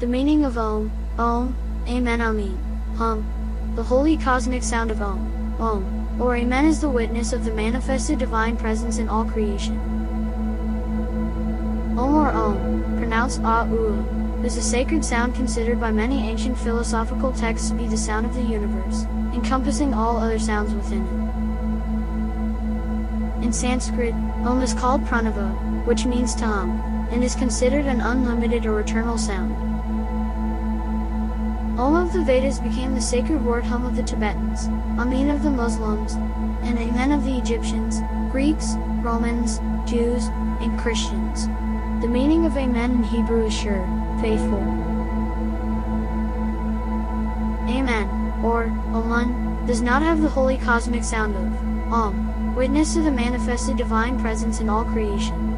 The meaning of Aum, Amen, Amin, the holy cosmic sound of Aum, or Amen is the witness of the manifested divine presence in all creation. Aum or Aum, pronounced A-U, is a sacred sound considered by many ancient philosophical texts to be the sound of the universe, encompassing all other sounds within it. In Sanskrit, Aum is called pranava, which means to hum, and is considered an unlimited or eternal sound. Aum of the Vedas became the sacred word hum of the Tibetans, Amin of the Muslims, and Amen of the Egyptians, Greeks, Romans, Jews, and Christians. The meaning of Amen in Hebrew is sure, faithful. Amen, or Amun, does not have the holy cosmic sound of Aum, witness to the manifested divine presence in all creation.